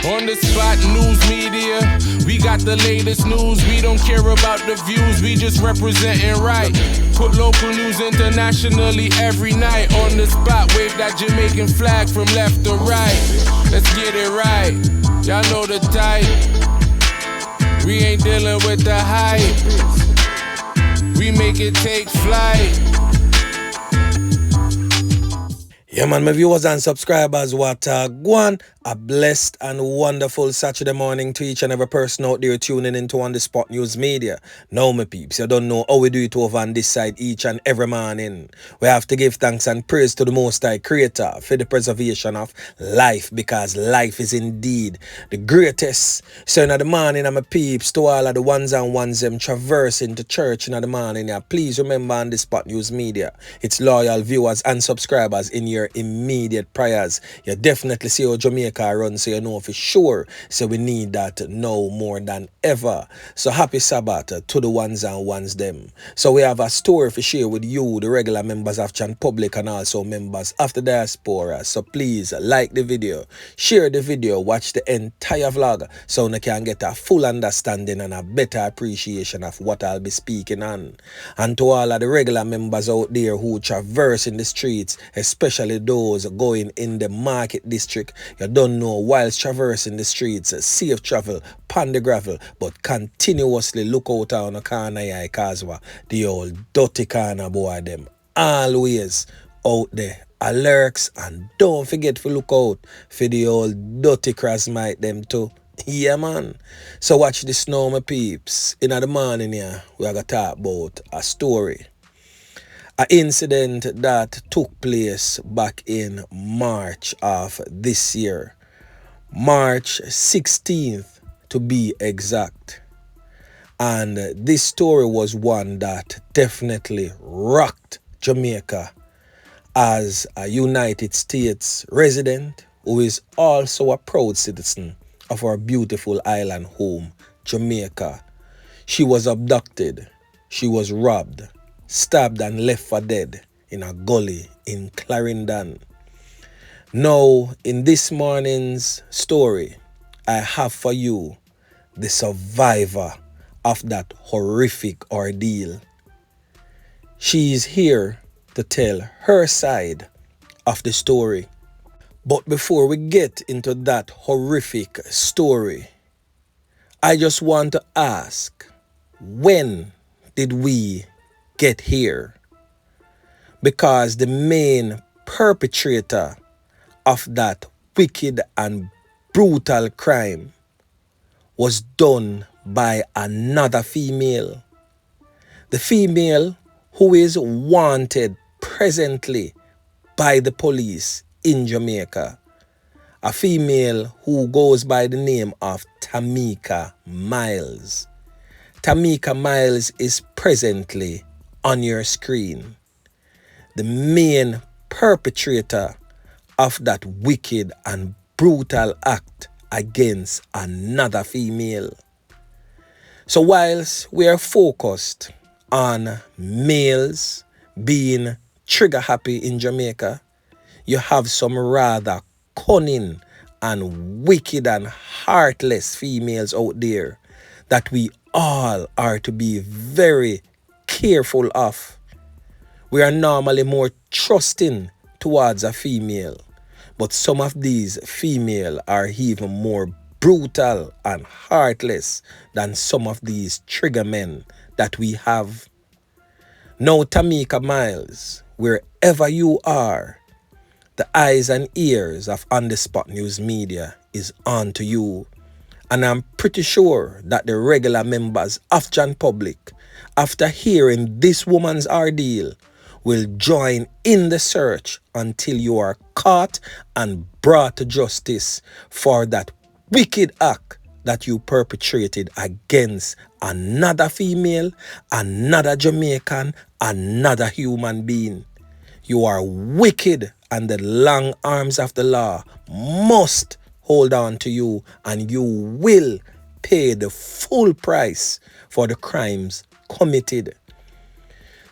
On the spot news media, we got the latest news. We don't care about the views, we just representing right. Put local news internationally every night. On the spot, wave that Jamaican flag from left to right. Let's get it right, y'all know the type. We ain't dealing with the hype, we make it take flight. Yeah, man, my viewers and subscribers, what go on. A blessed and wonderful Saturday morning to each and every person out there tuning into On The Spot News Media. Now, my peeps, you don't know how we do it over on this side each and every morning. We have to give thanks and praise to the Most High Creator for the preservation of life, because life is indeed the greatest. So in the morning, my peeps, to all of the ones and ones them traversing to church in the morning, yeah, please remember On The Spot News Media, its loyal viewers and subscribers in your immediate prayers. You definitely see how Jamaica run, so you know for sure. So we need that now more than ever. So happy Sabbath to the ones and ones them. So we have a story to share with you, the regular members of Chan Public and also members of the diaspora. So please like the video, share the video, watch the entire vlog so you can get a full understanding and a better appreciation of what I'll be speaking on. And to all of the regular members out there who traverse in the streets, especially those going in the market district, you don't know, whilst traversing the streets, safe travel, pan the gravel, but continuously look out on the corner eye, cause the old dirty corner boy them always out there. Alerts, and don't forget to look out for the old dirty crossmite them too. Yeah, man. So watch this now, my peeps. In the morning here, we are going to talk about a story. An incident that took place back in March of this year. March 16th to be exact. And this story was one that definitely rocked Jamaica as a United States resident who is also a proud citizen of our beautiful island home, Jamaica. She was abducted, she was robbed, stabbed and left for dead in a gully in Clarendon. Now, in this morning's story, I have for you the survivor of that horrific ordeal. She is here to tell her side of the story. But before we get into that horrific story, I just want to ask, when did we get here? Because the main perpetrator of that wicked and brutal crime was done by another female. The female who is wanted presently by the police in Jamaica. A female who goes by the name of Tamika Miles. Tamika Miles is presently on your screen. The main perpetrator of that wicked and brutal act against another female. So whilst we are focused on males being trigger happy in Jamaica, you have some rather cunning and wicked and heartless females out there that we all are to be very careful of. We are normally more trusting towards a female, but some of these females are even more brutal and heartless than some of these trigger men that we have. Now, Tamika Miles, wherever you are, the eyes and ears of On The Spot News Media is on to you. And I'm pretty sure that the regular members of Jan Public, after hearing this woman's ordeal, will join in the search until you are caught and brought to justice for that wicked act that you perpetrated against another female, another Jamaican, another human being. You are wicked, and the long arms of the law must hold on to you, and you will pay the full price for the crimes committed.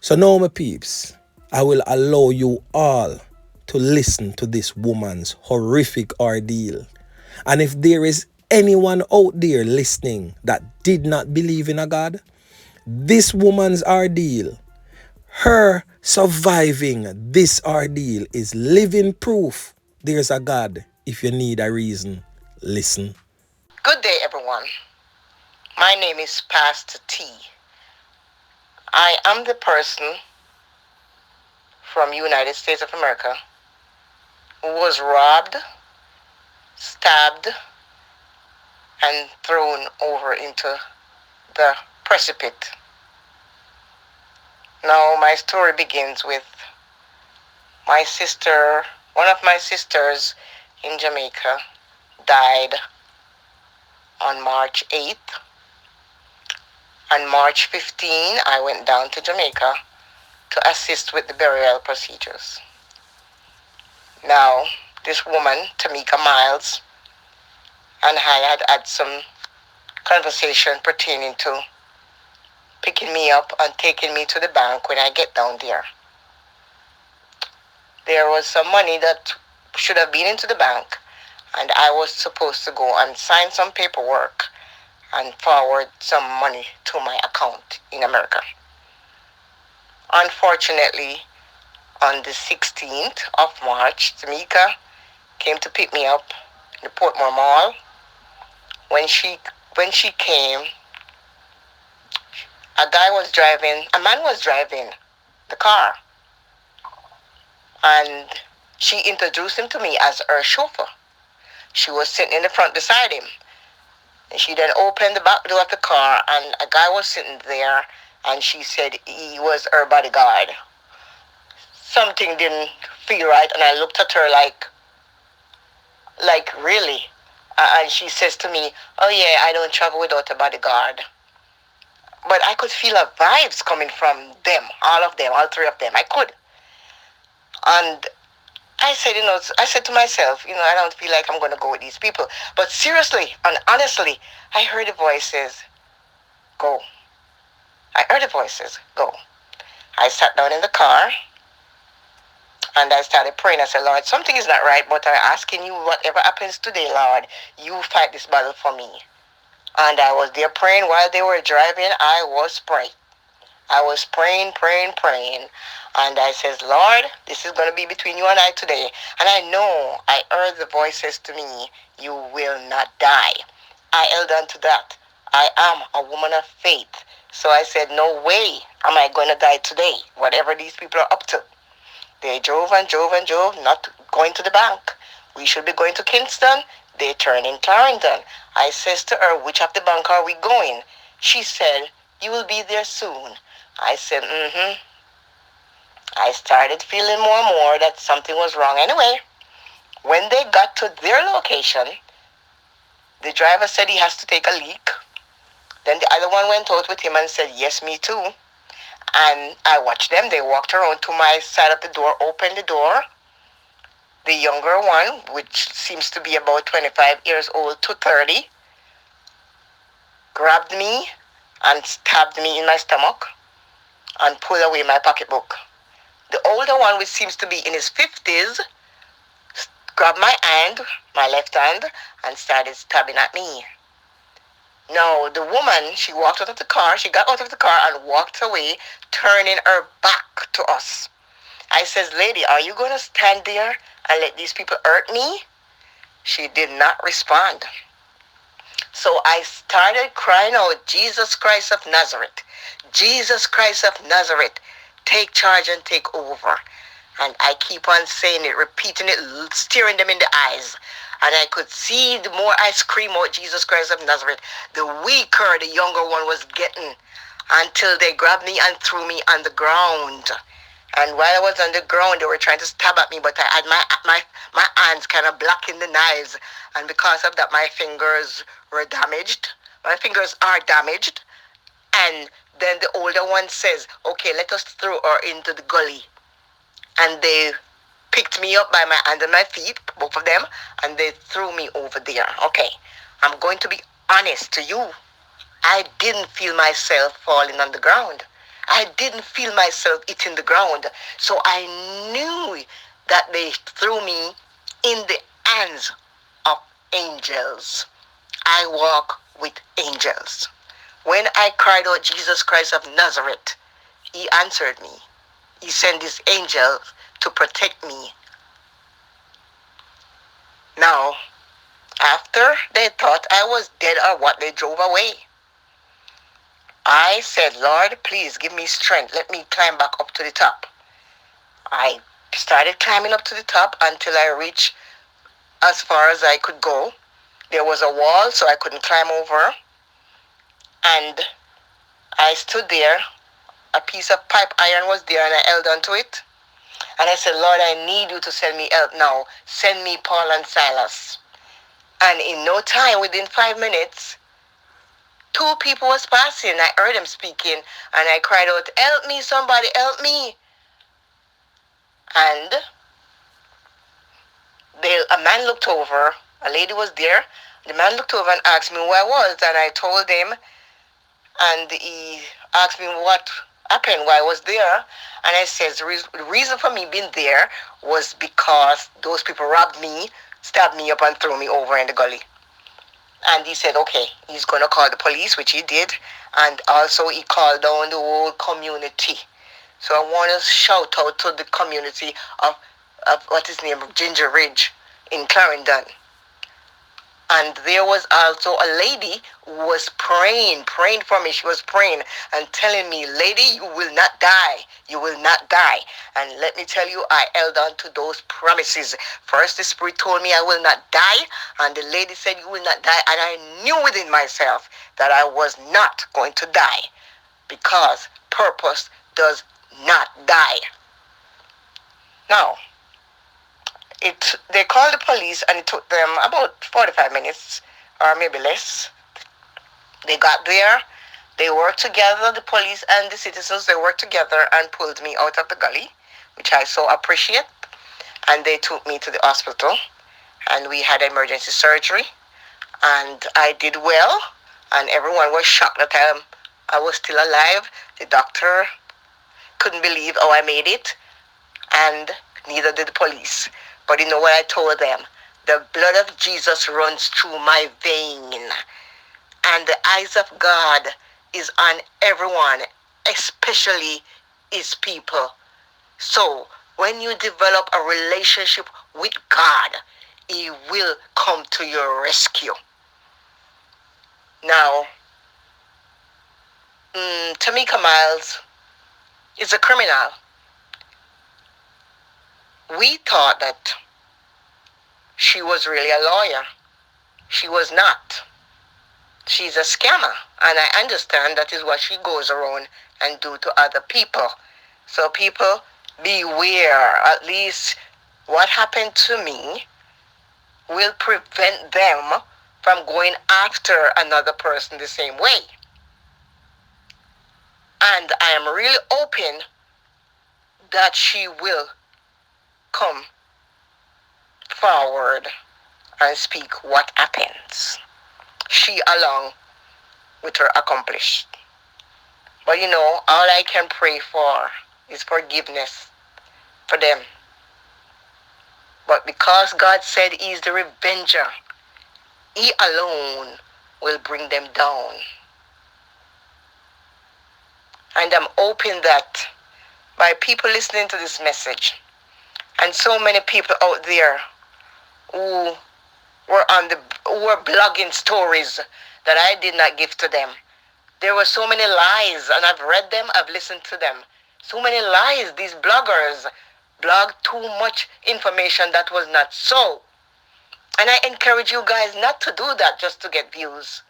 So now, my peeps, I will allow you all to listen to this woman's horrific ordeal. And if there is anyone out there listening that did not believe in a God, this woman's ordeal, her surviving this ordeal, is living proof there's a God. If you need a reason, listen. Good day, everyone. My name is Pastor T. I am the person from United States of America who was robbed, stabbed, and thrown over into the precipice. Now, my story begins with my sister. One of my sisters in Jamaica died on March 8th. On March 15, I went down to Jamaica to assist with the burial procedures. Now, this woman, Tamika Miles, and I had some conversation pertaining to picking me up and taking me to the bank when I get down there. There was some money that should have been into the bank, and I was supposed to go and sign some paperwork and forward some money to my account in America. Unfortunately, on the 16th of March, Tamika came to pick me up in the Portmore Mall. When she came, a man was driving the car, and she introduced him to me as her chauffeur. She was sitting in the front beside him. And she then opened the back door of the car, and a guy was sitting there, and she said he was her bodyguard. Something didn't feel right, and I looked at her like really? And she says to me, oh yeah, I don't travel without a bodyguard. But I could feel her vibes coming from them, all three of them. I could. And I said to myself, I don't feel like I'm going to go with these people. But seriously and honestly, I heard the voices, go. I heard the voices, go. I sat down in the car, and I started praying. I said, Lord, something is not right, but I'm asking you, whatever happens today, Lord, you fight this battle for me. And I was there praying while they were driving. I was praying. I was praying. And I says, Lord, this is going to be between you and I today. And I heard the voices to me, you will not die. I held on to that. I am a woman of faith. So I said, no way am I going to die today, whatever these people are up to. They drove, not going to the bank. We should be going to Kingston. They turned in Clarendon. I says to her, which of the bank are we going? She said, you will be there soon. I said, I started feeling more and more that something was wrong. Anyway, when they got to their location, the driver said he has to take a leak. Then the other one went out with him and said, yes, me too. And I watched them. They walked around to my side of the door, opened the door. The younger one, which seems to be about 25 years old to 30, grabbed me and stabbed me in my stomach and pulled away my pocketbook. The older one, which seems to be in his 50s, grabbed my hand, my left hand, and started stabbing at me. Now, the woman, she walked out of the car. She got out of the car and walked away, turning her back to us. I says, lady, are you going to stand there and let these people hurt me? She did not respond. So I started crying out, Jesus Christ of Nazareth, Jesus Christ of Nazareth, take charge and take over. And I keep on saying it, repeating it, staring them in the eyes. And I could see the more I scream out Jesus Christ of Nazareth, the weaker the younger one was getting, until they grabbed me and threw me on the ground. And while I was on the ground, they were trying to stab at me, but I had my hands kind of blocking the knives. And because of that, my fingers were damaged. My fingers are damaged. And then the older one says, okay, let us throw her into the gully. And they picked me up by my hand and my feet, both of them, and they threw me over there. Okay, I'm going to be honest to you. I didn't feel myself falling on the ground. I didn't feel myself hitting the ground. So I knew that they threw me in the hands of angels. I walk with angels. When I cried out, Jesus Christ of Nazareth, he answered me. He sent his angel to protect me. Now, after they thought I was dead or what, they drove away. I said, Lord, please give me strength. Let me climb back up to the top. I started climbing up to the top until I reached as far as I could go. There was a wall, so I couldn't climb over. And I stood there. A piece of pipe iron was there, and I held onto it. And I said, Lord, I need you to send me help now. Send me Paul and Silas. And in no time, within 5 minutes, 2 people was passing. I heard them speaking, and I cried out, help me, somebody, help me. And a man looked over. A lady was there. The man looked over and asked me who I was, and I told him, and he asked me what happened, why I was there. And I said the reason for me being there was because those people robbed me, stabbed me up, and threw me over in the gully. And he said, okay, he's going to call the police, which he did. And also he called down the whole community. So I want to shout out to the community of what is the name of Ginger Ridge in Clarendon. And there was also a lady who was praying for me. She was praying and telling me, lady, you will not die. You will not die. And let me tell you, I held on to those promises. First, the Spirit told me I will not die. And the lady said, you will not die. And I knew within myself that I was not going to die, because purpose does not die. Now, they called the police, and it took them about 45 minutes or maybe less. They got there. They worked together, the police and the citizens. They worked together and pulled me out of the gully, which I so appreciate. And they took me to the hospital, and we had emergency surgery. And I did well, and everyone was shocked that I was still alive. The doctor couldn't believe how I made it, and neither did the police. But you know what I told them? The blood of Jesus runs through my vein. And the eyes of God is on everyone, especially his people. So when you develop a relationship with God, he will come to your rescue. Now, Tamika Miles is a criminal. We thought that she was really a lawyer. She was not. She's a scammer, and I understand that is what she goes around and do to other people. So people, beware. At least what happened to me will prevent them from going after another person the same way. And I am really hoping that she will come forward and speak what happens. She along with her accomplice. But you know, all I can pray for is forgiveness for them. But because God said he is the revenger, he alone will bring them down. And I'm hoping that by people listening to this message, and so many people out there who were blogging stories that I did not give to them. There were so many lies, and I've read them, I've listened to them. So many lies. These bloggers blog too much information that was not so. And I encourage you guys not to do that just to get views,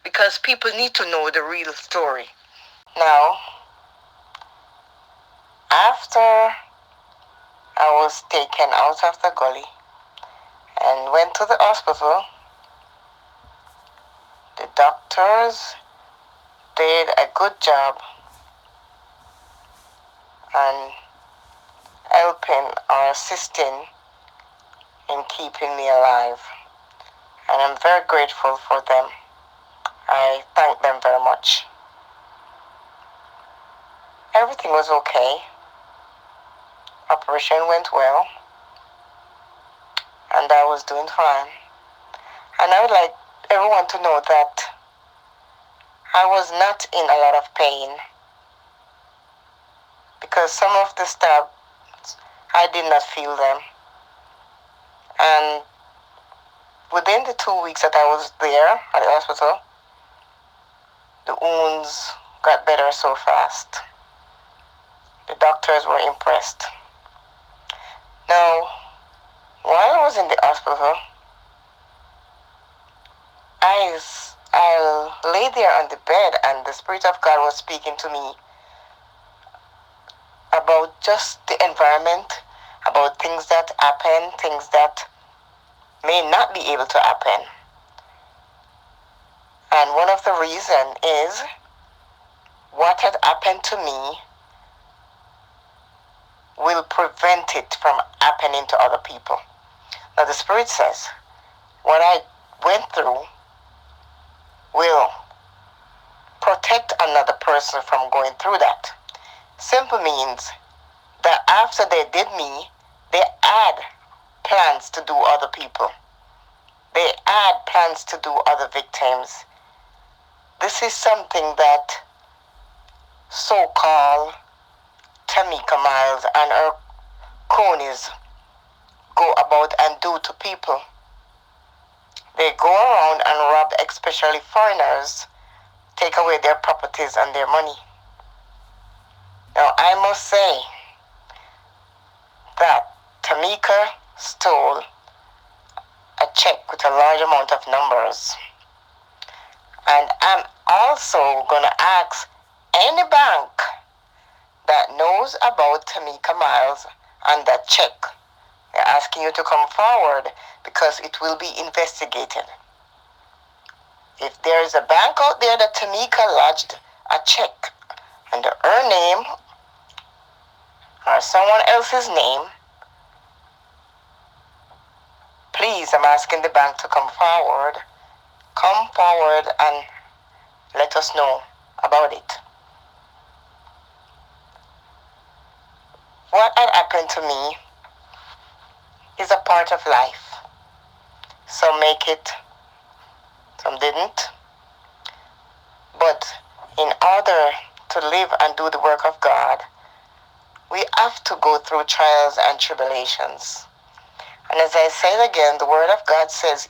because people need to know the real story. Now, after I was taken out of the gully and went to the hospital, the doctors did a good job on helping or assisting in keeping me alive. And I'm very grateful for them. I thank them very much. Everything was okay. Operation went well, and I was doing fine. And I would like everyone to know that I was not in a lot of pain because some of the stabs, I did not feel them. And within the 2 weeks that I was there at the hospital, the wounds got better so fast. The doctors were impressed. Now, while I was in the hospital, I lay there on the bed and the Spirit of God was speaking to me about just the environment, about things that happen, things that may not be able to happen. And one of the reasons is what had happened to me will prevent it from happening to other people. Now the Spirit says, what I went through will protect another person from going through that. Simple means that after they did me, they had plans to do other people. They had plans to do other victims. This is something that so-called Tamika Miles and her cronies go about and do to people. They go around and rob especially foreigners, take away their properties and their money. Now I must say that Tameka stole a check with a large amount of numbers. And I'm also going to ask any bank that knows about Tameka Miles and that check. They're asking you to come forward because it will be investigated. If there is a bank out there that Tameka lodged a check under her name or someone else's name, please, I'm asking the bank to come forward. Come forward and let us know about it. What had happened to me is a part of life. Some make it, some didn't. But in order to live and do the work of God, we have to go through trials and tribulations. And as I said again, the Word of God says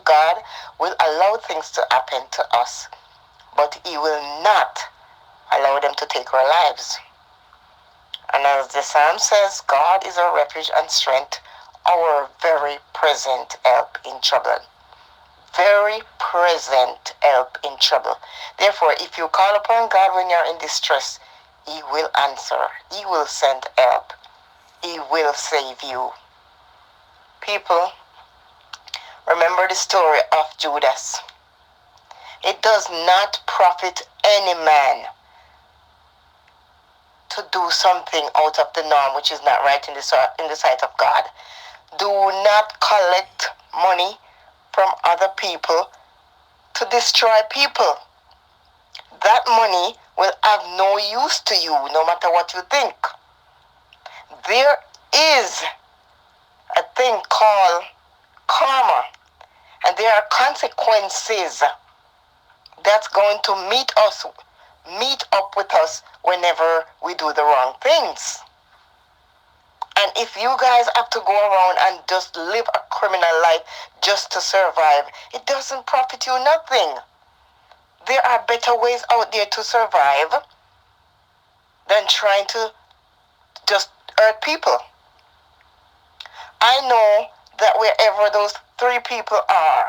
God will allow things to happen to us, but He will not allow them to take our lives. And as the Psalm says, God is our refuge and strength, our very present help in trouble. Very present help in trouble. Therefore, if you call upon God when you're in distress, He will answer. He will send help. He will save you. People, remember the story of Judas. It does not profit any man to do something out of the norm which is not right in the sight of God. Do not collect money from other people to destroy people. That money will have no use to you, no matter what you think. There is a thing called karma, and there are consequences that's going to meet up with us whenever we do the wrong things. And if you guys have to go around and just live a criminal life just to survive, it doesn't profit you nothing. There are better ways out there to survive than trying to just hurt people. I know that wherever those 3 people are,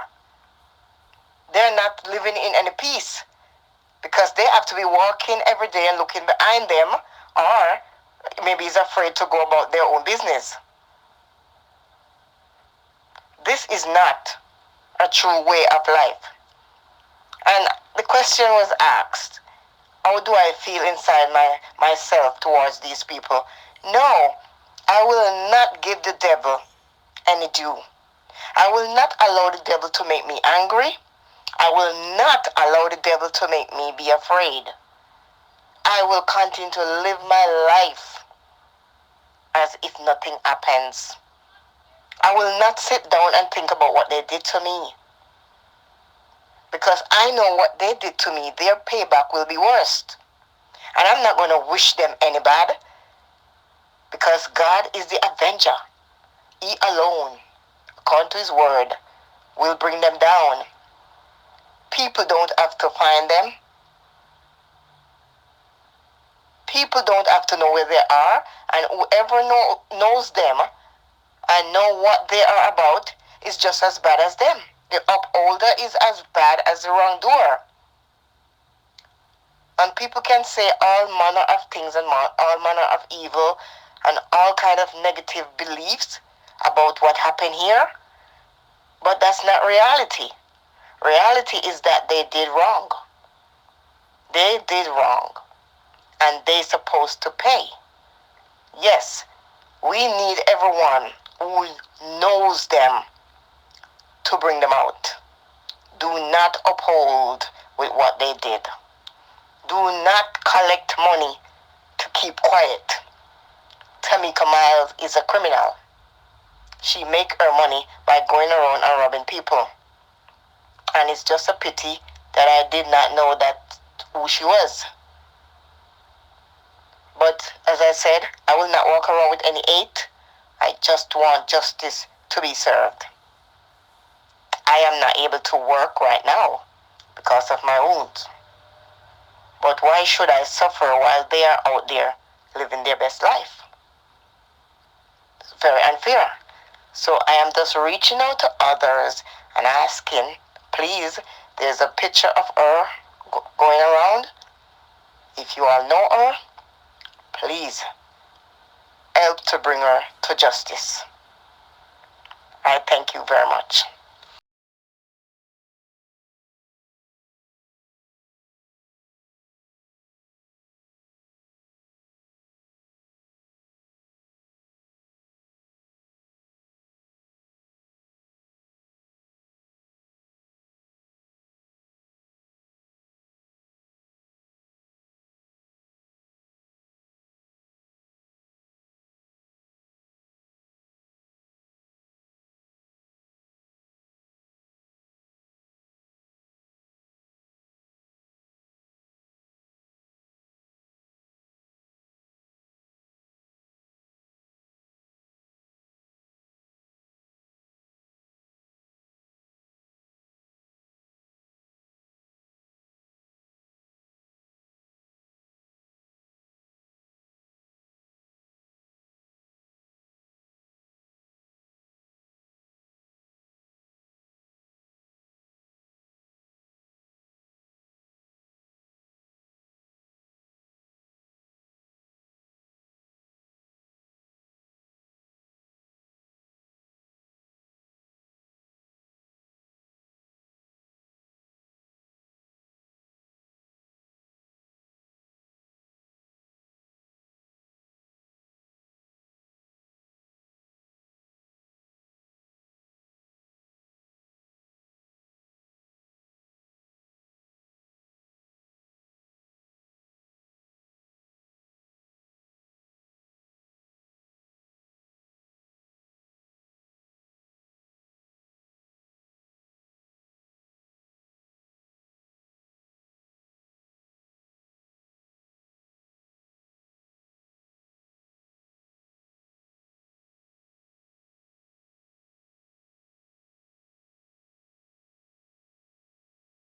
they're not living in any peace because they have to be walking every day and looking behind them, or maybe he's afraid to go about their own business. This is not a true way of life. And the question was asked, how do I feel inside myself towards these people? No, I will not give the devil any due. I will not allow the devil to make me angry. I will not allow the devil to make me be afraid. I will continue to live my life as if nothing happens. I will not sit down and think about what they did to me. Because I know what they did to me, their payback will be worse. And I'm not going to wish them any bad. Because God is the avenger. He alone, according to his word, will bring them down. People don't have to find them. People don't have to know where they are. And whoever knows them and know what they are about is just as bad as them. The upholder is as bad as the wrongdoer. And people can say all manner of things and all manner of evil and all kind of negative beliefs about what happened here. But that's not reality. Reality is that they did wrong. They did wrong. And they're supposed to pay. Yes, we need everyone who knows them to bring them out. Do not uphold with what they did. Do not collect money to keep quiet. Tamika Miles is a criminal. She make her money by going around and robbing people. And it's just a pity that I did not know that who she was. But as I said, I will not walk around with any hate. I just want justice to be served. I am not able to work right now because of my wounds. But why should I suffer while they are out there living their best life? It's very unfair. So I am just reaching out to others and asking, please, there's a picture of her going around. If you all know her, please help to bring her to justice. I thank you very much.